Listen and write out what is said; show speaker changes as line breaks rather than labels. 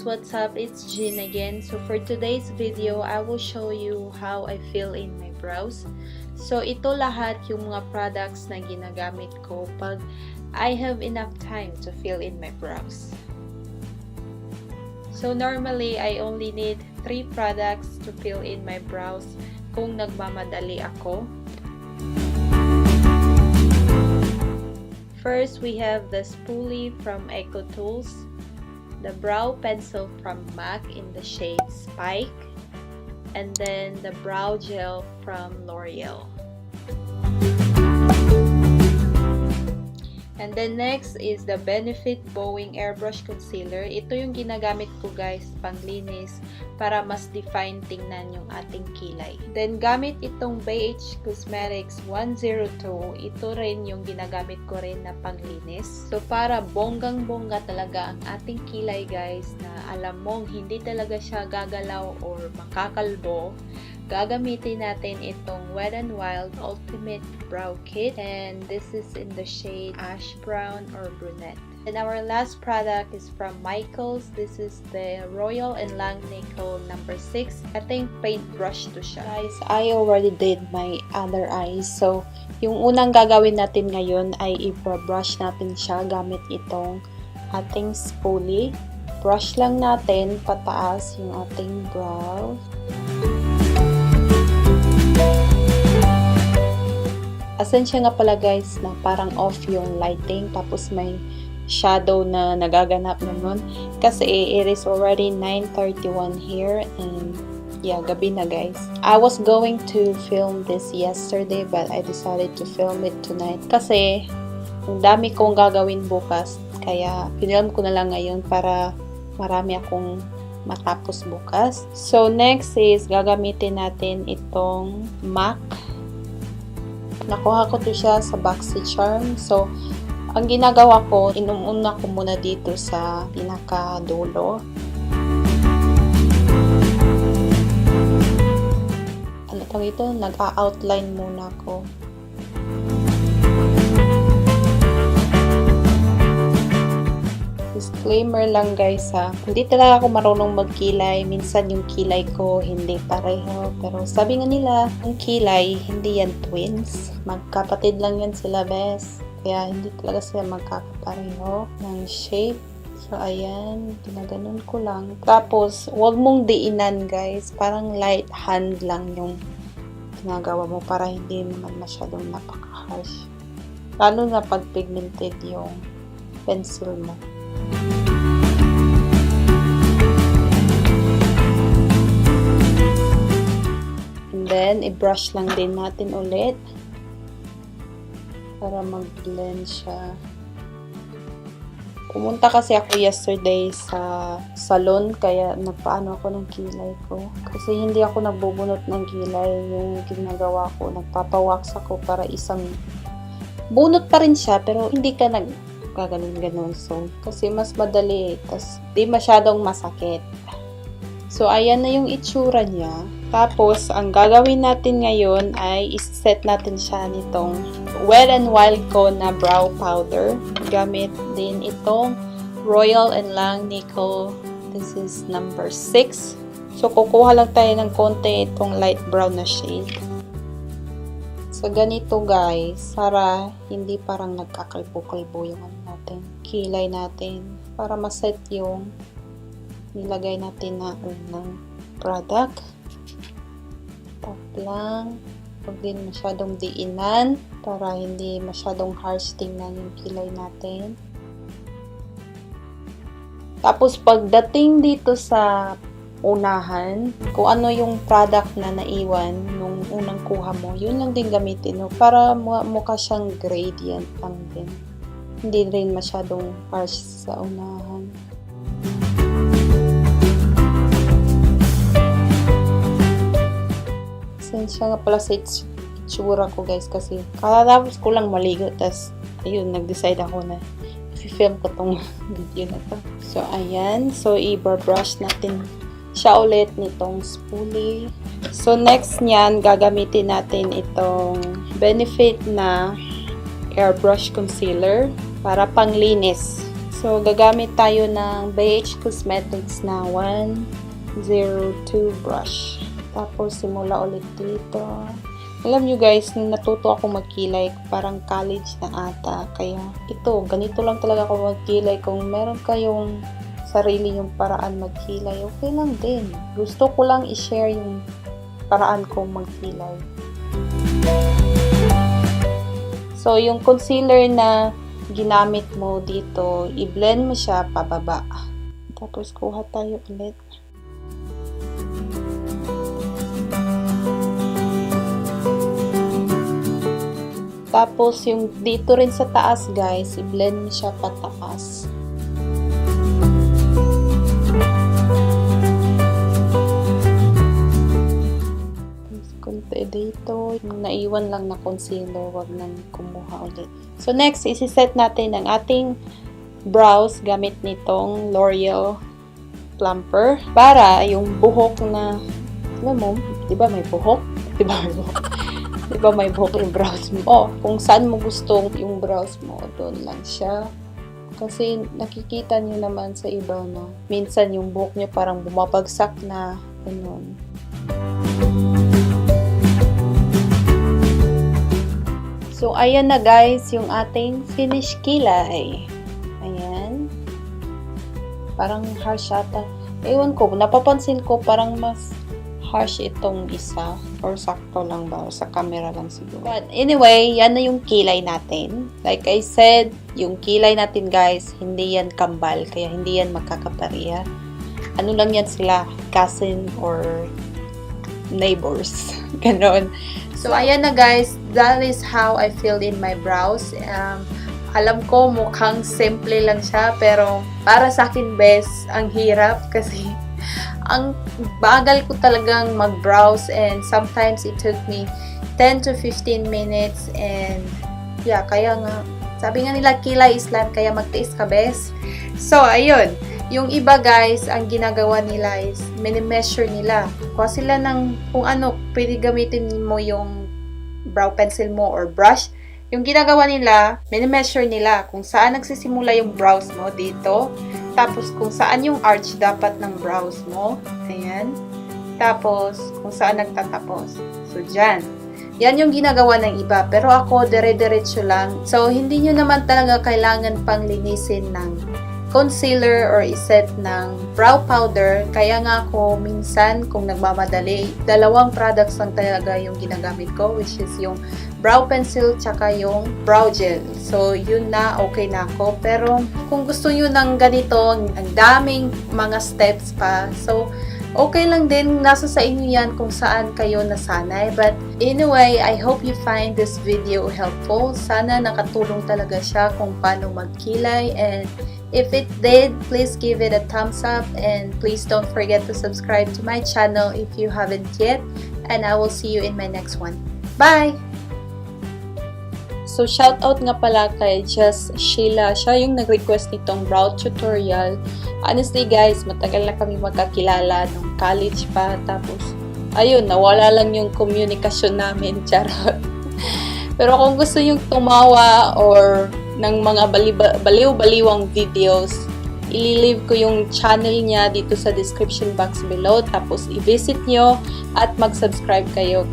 what's up? It's Jean again. So for today's video, I will show you how I fill in my brows. So ito lahat yung mga products na ginagamit ko pag I have enough time to fill in my brows. So normally, I only need 3 products to fill in my brows kung nagmamadali ako. First, we have the spoolie from Eco Tools, the brow pencil from M.A.C in the shade Spike, and then the brow gel from Loreal. And then next is the Benefit Boiing Airbrush Concealer. Ito yung ginagamit ko guys panglinis para mas define tingnan yung ating kilay. Then gamit itong BH Cosmetics 102. Ito rin yung ginagamit ko rin na panglinis. So para bonggang-bongga talaga ang ating kilay guys, na alam mong hindi talaga siya gagalaw or makakalbo, gagamitin natin itong Wet n Wild Ultimate Brow Kit, and this is in the shade Ash Brown or Brunette. And our last product is from Michaels. This is the Royal and Langnickel number 6. I think paintbrush to siya. Guys, I already did my other eyes. So, yung unang gagawin natin ngayon ay i-brush natin siya gamit itong ating spoolie. Brush lang natin pataas yung ating brows. Asensya nga pala guys na parang off yung lighting, tapos may shadow na nagaganap naman kasi it is already 9:31 here and yeah, gabi na guys. I was going to film this yesterday but I decided to film it tonight kasi ang dami kong gagawin bukas, kaya pinilm ko na lang ngayon para marami akong matapos bukas. So next is gagamitin natin itong M.A.C. Nakuha ko to siya sa BOXYCHARM. So, ang ginagawa ko, inumuna ko muna dito sa pinakadulo. Ano tawag ito? Nag-outline muna ko. Disclaimer lang guys ha, hindi talaga ako marunong magkilay. Minsan yung kilay ko hindi pareho, pero sabi nga nila, ang kilay hindi yan twins, magkapatid lang yan sila bes, kaya hindi talaga sila magkakapareho ng shape. So ayan, ginaganon ko lang, tapos huwag mong diinan guys, parang light hand lang yung ginagawa mo para hindi naman masyadong napaka-harsh, lalo na pag pigmented yung pencil mo. And then, i-brush lang din natin ulit para mag-blend siya. Pumunta kasi ako yesterday sa salon, kaya nagpaano ako ng kilay ko. Kasi hindi ako nagbubunot ng kilay. Yung ginagawa ko, nagpapawax ako para isang bunot pa rin siya, pero hindi ka gaganon-ganon. So, kasi mas madali, tas di masyadong masakit. So, ayan na yung itsura niya. Tapos, ang gagawin natin ngayon ay iset natin siya nitong Wet n Wild ko na brow powder. Gamit din itong Royal and Langnickel. This is number 6. So, kukuha lang tayo ng konti itong light brown na shade. So, ganito guys, para hindi parang nagkakalbo-kalbo yung natin, kilay natin, para maset yung nilagay natin na unang product. Tap lang, huwag din masyadong diinan para hindi masyadong harsh tingnan yung kilay natin. Tapos pagdating dito sa unahan, kung ano yung product na naiwan nung unang kuha mo, yun lang din gamitin mo para mukha siyang gradient lang din. Hindi rin masyadong harsh sa unahan. Sensya nga pala sa itsura ko guys, kasi katatapos ko lang maligo, tas ayun, nag-decide ako na i-film ko tong video na to. So ayan, so i-brush natin siya ulit nitong spoolie. So next niyan, gagamitin natin itong Benefit na Airbrush Concealer para panglinis. So So, gagamit tayo ng BH Cosmetics na 102 brush. Tapos, simula ulit dito. Alam nyo guys, nung natuto ako magkilay, parang college na ata. Kaya, ito, ganito lang talaga ako magkilay. Kung meron kayong sarili yung paraan magkilay, okay lang din. Gusto ko lang i-share yung paraan ko magkilay. So, yung concealer na ginamit mo dito, i-blend mo siya pababa. Tapos, kuha tayo ulit. Tapos, yung dito rin sa taas, guys, i-blend mo siya pataas. Kunti dito. Naiwan lang na concealer, wag nang kumuha ulit. So, next, isi-set natin ang ating brows gamit nitong Loreal Plumper. Para yung buhok na, alam mo, di ba may buhok? Di ba may buhok? Di ba may buhok yung brows mo? Oh, kung saan mo gusto yung brows mo, doon lang siya. Kasi nakikita nyo naman sa iba na minsan yung buhok nyo parang bumabagsak na ganun. So, ayan na guys, yung ating finish kilay. Ayan. Parang harsh ata. Ewan ko, napapansin ko parang mas harsh itong isa. Or sakto lang ba? Sa camera lang siguro. But anyway, yan na yung kilay natin. Like I said, yung kilay natin guys, hindi yan kambal. Kaya hindi yan magkakapareha. Ano lang yan sila? Cousin or neighbors. Ganon. So, ayan na guys. That is how I filled in my brows. Alam ko mukhang simple lang siya. Pero para sa akin best, ang hirap kasi ang bagal ko talagang mag-browse and sometimes it took me 10 to 15 minutes and yeah, kaya nga, sabi nga nila kilay is life, kaya magtiis ka best. So, ayun. Yung iba guys, ang ginagawa nila is mini-measure nila. Kuha sila ng kung ano, pwede gamitin mo yung brow pencil mo or brush. Yung ginagawa nila, mini-measure nila kung saan nagsisimula yung brows mo dito. Tapos, kung saan yung arch dapat ng brows mo. Ayan. Tapos, kung saan nagtatapos. So, dyan. Yan yung ginagawa ng iba. Pero ako, dire-diretso lang. So, hindi nyo naman talaga kailangan pang linisin ng concealer or iset ng brow powder. Kaya nga ako, minsan, kung nagmamadali, dalawang products lang talaga yung ginagamit ko, which is yung brow pencil tsaka yung brow gel. So, yun na, okay na ako. Pero, kung gusto nyo ng ganito, ang daming mga steps pa. So, okay lang din. Nasa sa inyo yan kung saan kayo nasanay. But, anyway, I hope you find this video helpful. Sana nakatulong talaga siya kung paano magkilay. And, if it did, please give it a thumbs up. And, please don't forget to subscribe to my channel if you haven't yet. And, I will see you in my next one. Bye! So, shout out nga pala kay Just Sheila. Siya yung nag-request nitong brow tutorial. Honestly guys, matagal na kami magkakilala nung college pa. Tapos, ayun, nawala lang yung komunikasyon namin. Charot. Pero kung gusto yung tumawa or ng mga baliw-baliwang videos, ililive ko yung channel niya dito sa description box below. Tapos, i-visit nyo at mag-subscribe kayo.